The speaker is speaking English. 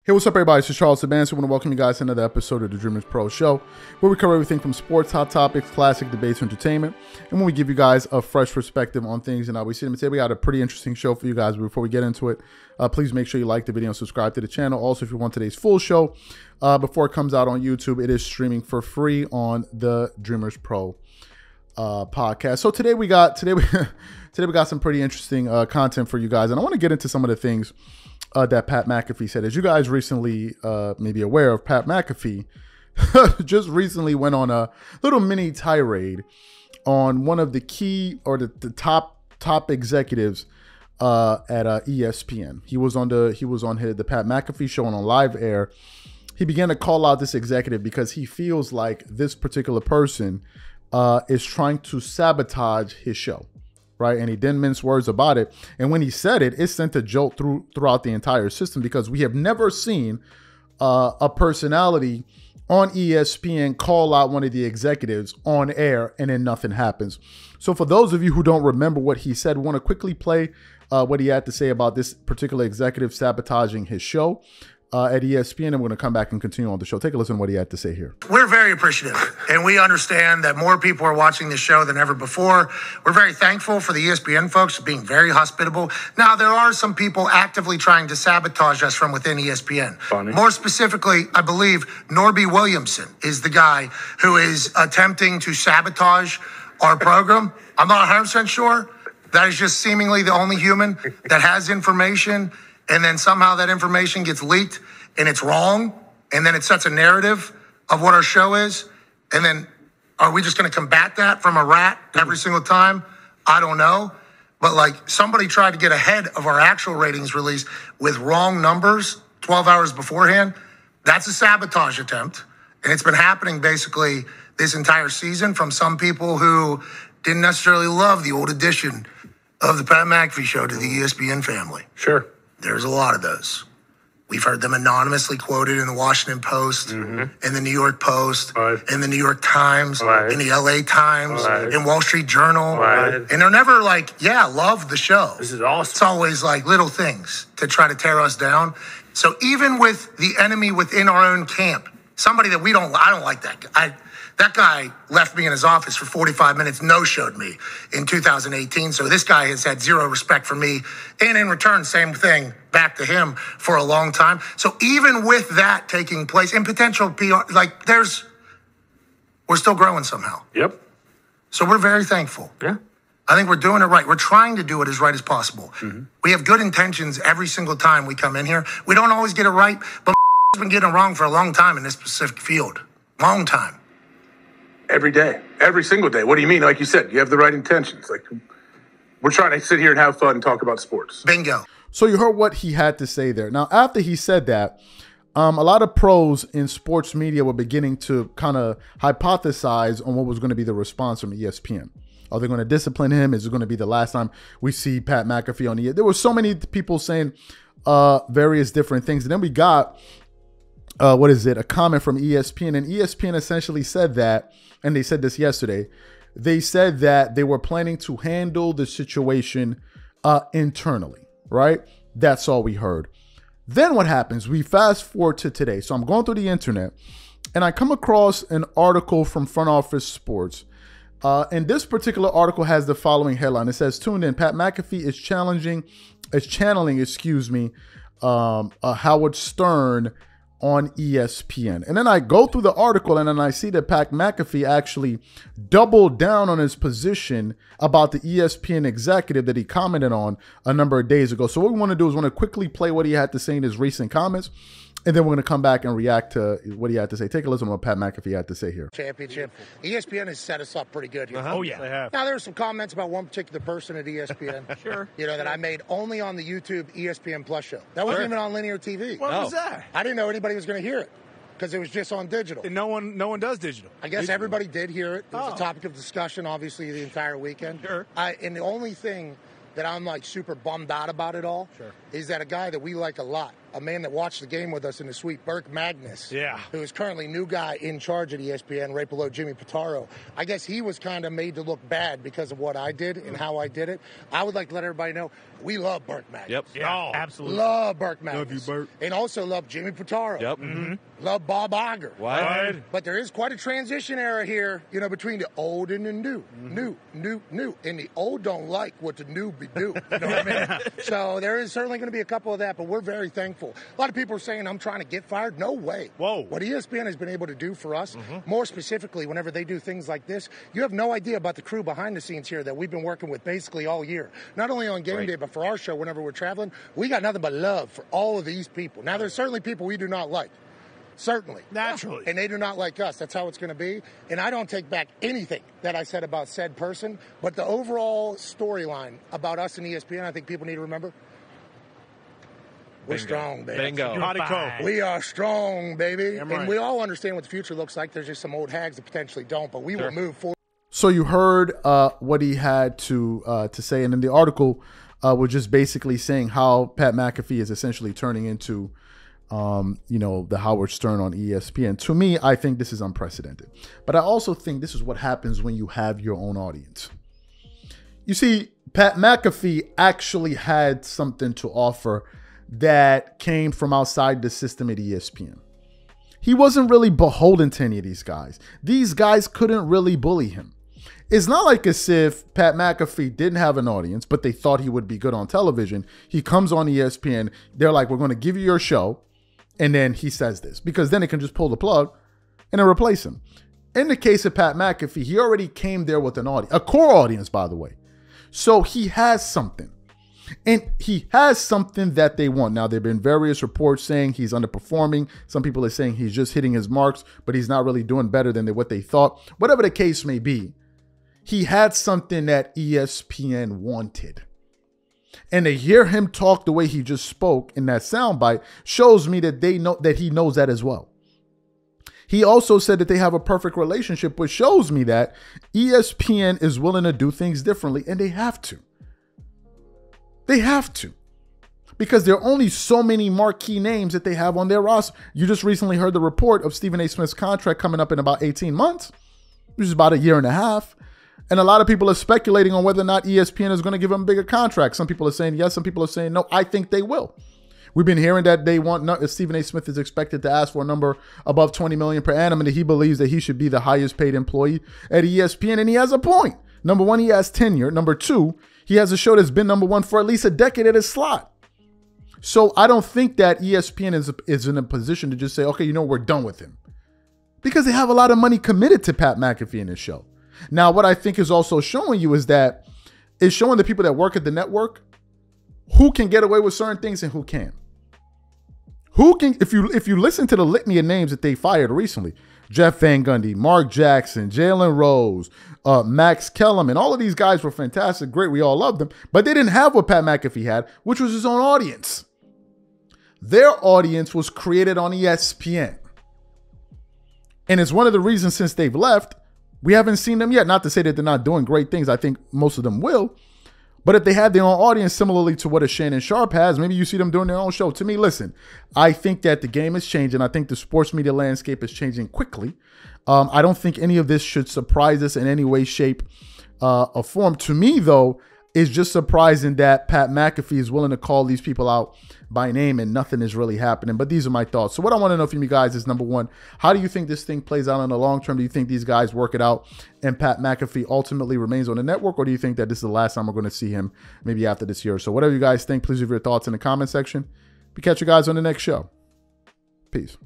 Hey, what's up, everybody? This is Charles Sabansi. I want to welcome you guys to another episode of the Dreamers Pro Show, where we cover everything from sports, hot topics, classic debates, entertainment, and when we give you guys a fresh perspective on things and how we see them. Today, we got a pretty interesting show for you guys. But before we get into it, please make sure you like the video and subscribe to the channel. Also, if you want today's full show, before it comes out on YouTube, it is streaming for free on the Dreamers Pro podcast. So today we got some pretty interesting content for you guys, and I want to get into some of the things that Pat McAfee said. As you guys recently may be aware of, Pat McAfee just recently went on a little mini tirade on one of the key or the top executives at ESPN. He was on the Pat McAfee show on live air. He began to call out this executive because he feels like this particular person is trying to sabotage his show. Right, and he didn't mince words about it. And when he said it, it sent a jolt throughout the entire system, because we have never seen a personality on ESPN call out one of the executives on air and then nothing happens. So for those of you who don't remember what he said, we want to quickly play what he had to say about this particular executive sabotaging his show at ESPN, and we're going to come back and continue on the show. Take a listen to what he had to say here. We're very appreciative, and we understand that more people are watching the show than ever before. We're very thankful for the ESPN folks being very hospitable. Now, there are some people actively trying to sabotage us from within ESPN. Funny. More specifically, I believe Norby Williamson is the guy who is attempting to sabotage our program. I'm not 100% sure. That is just seemingly the only human that has information, and then somehow that information gets leaked and it's wrong, and then it sets a narrative of what our show is. And then are we just going to combat that from a rat every single time? I don't know. But like, somebody tried to get ahead of our actual ratings release with wrong numbers 12 hours beforehand. That's a sabotage attempt. And it's been happening basically this entire season from some people who didn't necessarily love the old edition of the Pat McAfee show to the ESPN family. Sure. There's a lot of those. We've heard them anonymously quoted in the Washington Post, in the New York Post, in the New York Times, in the LA Times, in Wall Street Journal. And they're never like, yeah, love the show. This is awesome. It's always like little things to try to tear us down. So even with the enemy within our own camp, somebody that I don't like that guy. That guy left me in his office for 45 minutes, no-showed me in 2018. So this guy has had zero respect for me. And in return, same thing back to him for a long time. So even with that taking place and potential PR, like we're still growing somehow. Yep. So we're very thankful. Yeah. I think we're doing it right. We're trying to do it as right as possible. We have good intentions every single time we come in here. We don't always get it right, but has been getting it wrong for a long time in this specific field. Long time. Every day, every single day. What do you mean? Like you said, you have the right intentions. Like, we're trying to sit here and have fun and talk about sports. Bingo. So you heard what he had to say there. Now, after he said that, a lot of pros in sports media were beginning to kind of hypothesize on what was going to be the response from ESPN. Are they going to discipline him? Is it going to be the last time we see Pat McAfee on the air? There were so many people saying various different things. And then we got, a comment from ESPN. And ESPN essentially said that, and they said this yesterday, they said that they were planning to handle the situation internally, right? That's all we heard. Then what happens? We fast forward to today. So I'm going through the internet, and I come across an article from Front Office Sports. And this particular article has the following headline. It says, tuned in, Pat McAfee is channeling, Howard Stern on ESPN. And then I go through the article, and then I see that Pat McAfee actually doubled down on his position about the ESPN executive that he commented on a number of days ago. So what we want to do is want to quickly play what he had to say in his recent comments, and then we're going to come back and react to what he had to say. Take a listen to what Pat McAfee had to say here. Championship. ESPN has set us up pretty good here. Oh, yeah. They have. Now, there are some comments about one particular person at ESPN. Sure. That I made only on the YouTube ESPN Plus show. That wasn't even on linear TV. What was that? I didn't know anybody was going to hear it because it was just on digital. And no one does digital. I guess everybody did hear it. It was a topic of discussion, obviously, the entire weekend. Sure. And the only thing that I'm like super bummed out about it all is that a guy that we like a lot, a man that watched the game with us in the suite, Burke Magnus, who is currently new guy in charge at ESPN, right below Jimmy Pitaro. I guess he was kind of made to look bad because of what I did and how I did it. I would like to let everybody know we love Burke Magnus. Yep. Yeah, absolutely. Love Burke Magnus. Love you, Burke. And also love Jimmy Pitaro. Yep. Love Bob Iger. What? But there is quite a transition era here, between the old and the new. New. And the old don't like what the new be do. You know what I mean? So there is certainly going to be a couple of that, but we're very thankful. A lot of people are saying I'm trying to get fired. No way. Whoa. What ESPN has been able to do for us, more specifically whenever they do things like this, you have no idea about the crew behind the scenes here that we've been working with basically all year. Not only on game day, but for our show whenever we're traveling. We got nothing but love for all of these people. Now, there's certainly people we do not like. Certainly. Naturally. And they do not like us. That's how it's going to be. And I don't take back anything that I said about said person. But the overall storyline about us and ESPN, I think people need to remember, we're strong, baby. Bingo. Howdy, Co. We are strong, baby. Damn And right. we all understand what the future looks like. There's just some old hags that potentially don't. But we will move forward. So you heard what he had to say, and then the article was just basically saying how Pat McAfee is essentially turning into, the Howard Stern on ESPN. To me, I think this is unprecedented. But I also think this is what happens when you have your own audience. You see, Pat McAfee actually had something to offer that came from outside the system at ESPN. He wasn't really beholden to any of these guys. These guys couldn't really bully him. It's not like as if Pat McAfee didn't have an audience, but they thought he would be good on television. He comes on ESPN. They're like, we're going to give you your show. And then he says this, because then it can just pull the plug and then replace him. In the case of Pat McAfee, he already came there with an audience, a core audience, by the way. So he has something. And he has something that they want. Now, there have been various reports saying he's underperforming. Some people are saying he's just hitting his marks, but he's not really doing better than what they thought. Whatever the case may be, he had something that ESPN wanted. And to hear him talk the way he just spoke in that soundbite shows me that they know that he knows that as well. He also said that they have a perfect relationship, which shows me that ESPN is willing to do things differently, and they have to. They have to. Because there are only so many marquee names that they have on their roster. You just recently heard the report of Stephen A. Smith's contract coming up in about 18 months, which is about a year and a half. And a lot of people are speculating on whether or not ESPN is going to give him a bigger contract. Some people are saying yes, some people are saying no. I think they will. We've been hearing that they want Stephen A. Smith is expected to ask for a number above $20 million per annum, and that he believes that he should be the highest paid employee at ESPN. And he has a point. Number one, he has tenure. Number two, he has a show that's been number one for at least a decade at his slot. So I don't think that ESPN is in a position to just say, okay, we're done with him. Because they have a lot of money committed to Pat McAfee in his show. Now, what I think is also showing you is that it's showing the people that work at the network who can get away with certain things and who can't. Who can, if you listen to the litany of names that they fired recently, Jeff Van Gundy, Mark Jackson, Jalen Rose, Max Kellerman, all of these guys were fantastic, great, we all loved them, but they didn't have what Pat McAfee had, which was his own audience. Their audience was created on ESPN. And it's one of the reasons since they've left, we haven't seen them yet. Not to say that they're not doing great things. I think most of them will. But if they had their own audience similarly to what a Shannon Sharp has, maybe you see them doing their own show. To me, listen, I think that the game is changing. I think the sports media landscape is changing quickly. I don't think any of this should surprise us in any way, shape, or form. To me, though, it's just surprising that Pat McAfee is willing to call these people out by name and nothing is really happening. But these are my thoughts. So what I want to know from you guys is, number one, how do you think this thing plays out in the long term? Do you think these guys work it out and Pat McAfee ultimately remains on the network? Or do you think that this is the last time we're going to see him maybe after this year? So whatever you guys think, please leave your thoughts in the comment section. We catch you guys on the next show. Peace.